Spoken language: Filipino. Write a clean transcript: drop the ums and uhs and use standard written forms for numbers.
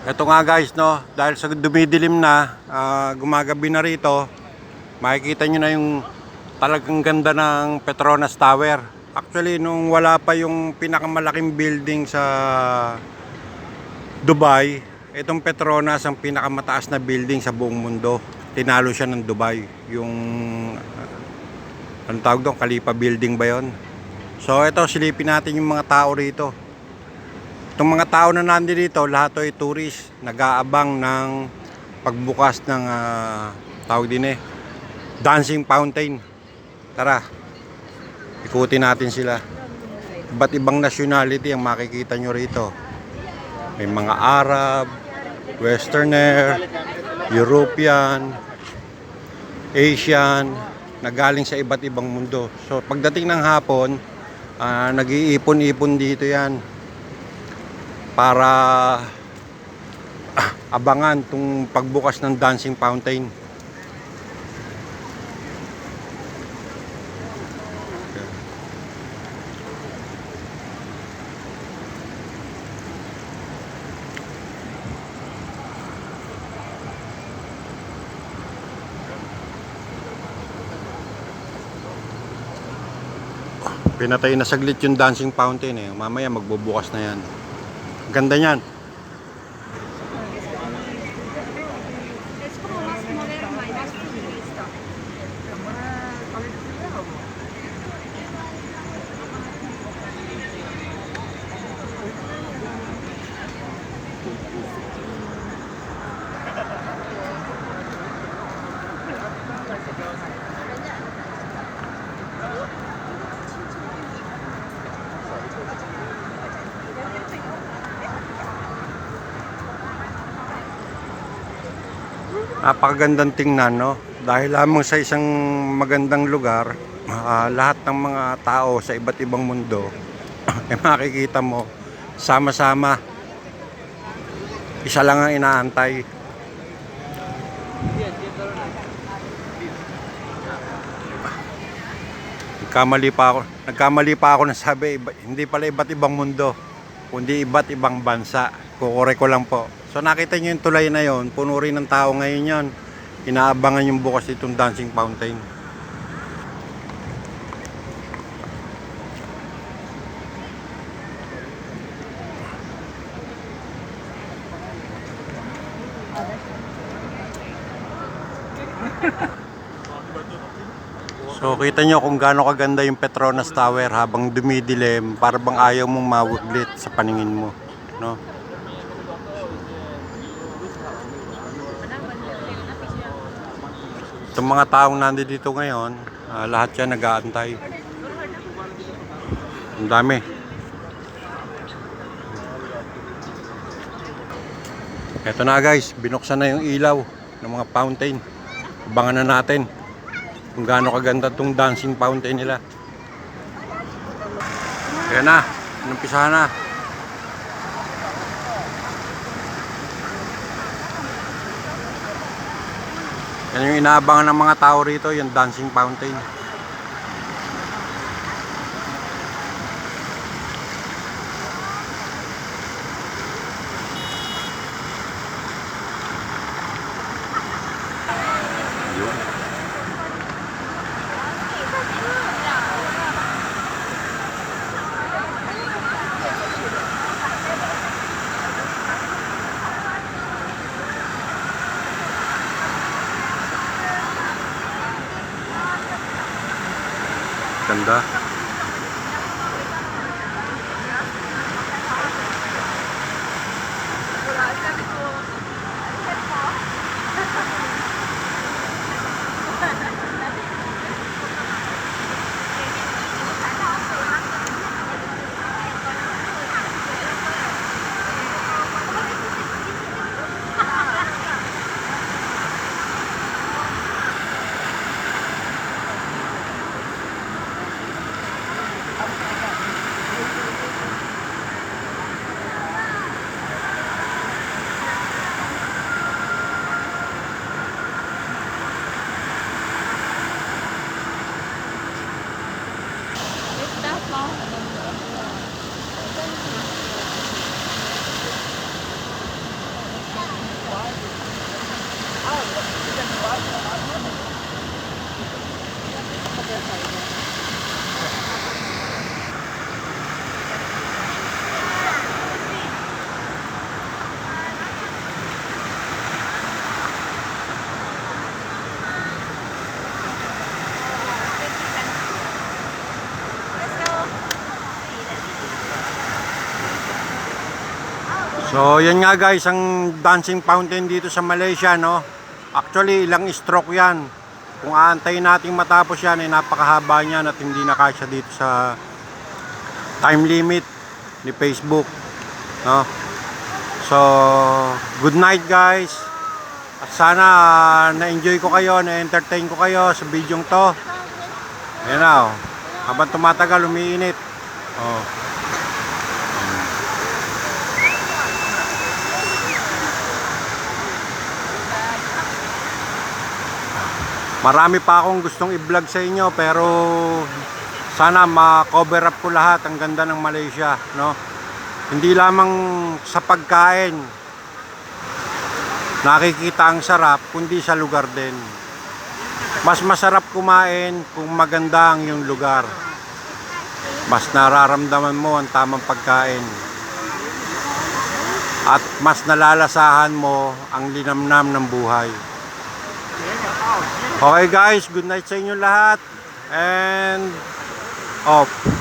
Ito nga guys, no, dahil sa dumidilim na, gumagabi na rito, makikita nyo na yung talagang ganda ng Petronas Tower. Actually, nung wala pa yung pinakamalaking building sa Dubai, itong Petronas ang pinakamataas na building sa buong mundo. Tinalo siya ng Dubai. Yung, anong tawag doon? Khalifa Building ba yon? So ito, silipin natin yung mga tao rito. Itong mga tao na nandito, lahat ay tourist, nag-aabang ng pagbukas ng tawag din dancing fountain. Tara, ikutin natin sila. Iba't ibang nationality ang makikita nyo rito. May mga Arab, Westerner, European, Asian, na galing sa iba't ibang mundo. So pagdating ng hapon, nag-iipon-ipon dito yan para abangan tung pagbukas ng dancing fountain. Pinatay na saglit yung dancing fountain mamaya magbubukas na yan. Ganda niyan. Napakagandang tingnan, no? Dahil lamang sa isang magandang lugar, lahat ng mga tao sa iba't ibang mundo ay makikita mo sama-sama. Isa lang ang inaantay. Nagkamali pa ako na sabi, hindi pala iba't ibang mundo, kundi iba't ibang bansa. Kukure ko lang po. So nakita nyo yung tulay na yon, puno rin ng tao ngayon yon. Inaabangan yung bukas itong dancing fountain. So kita nyo kung gaano kaganda yung Petronas Tower habang dumidilim, para bang ayaw mong mawaglit sa paningin mo, no? Itong mga taong nandito ngayon, lahat yan nag-aantay. Ang dami. Eto na guys, binuksan na yung ilaw ng mga fountain. Abangan na natin kung gaano kaganda itong dancing fountain nila. Ayan na, inumpisahan na. Yan yung inaabangan ng mga tao rito, yung dancing fountain. Ganda. So, yan nga guys, ang dancing fountain dito sa Malaysia, no? Actually, ilang stroke yan. Kung aantayin natin matapos yan, ay napakahaba niyan at hindi na kasya dito sa time limit ni Facebook, no? So, good night guys. At sana na-enjoy ko kayo, na-entertain ko kayo sa bidyong to. Ayan na, oh. Habang tumatagal, umiinit. Oh. Marami pa akong gustong i-vlog sa inyo, pero sana ma-cover up ko lahat. Ang ganda ng Malaysia, no? Hindi lamang sa pagkain nakikita ang sarap, kundi sa lugar din. Mas masarap kumain kung maganda ang iyong lugar. Mas nararamdaman mo ang tamang pagkain. At mas nalalasahan mo ang linamnam ng buhay. Okay guys, good night sa inyo lahat. And off.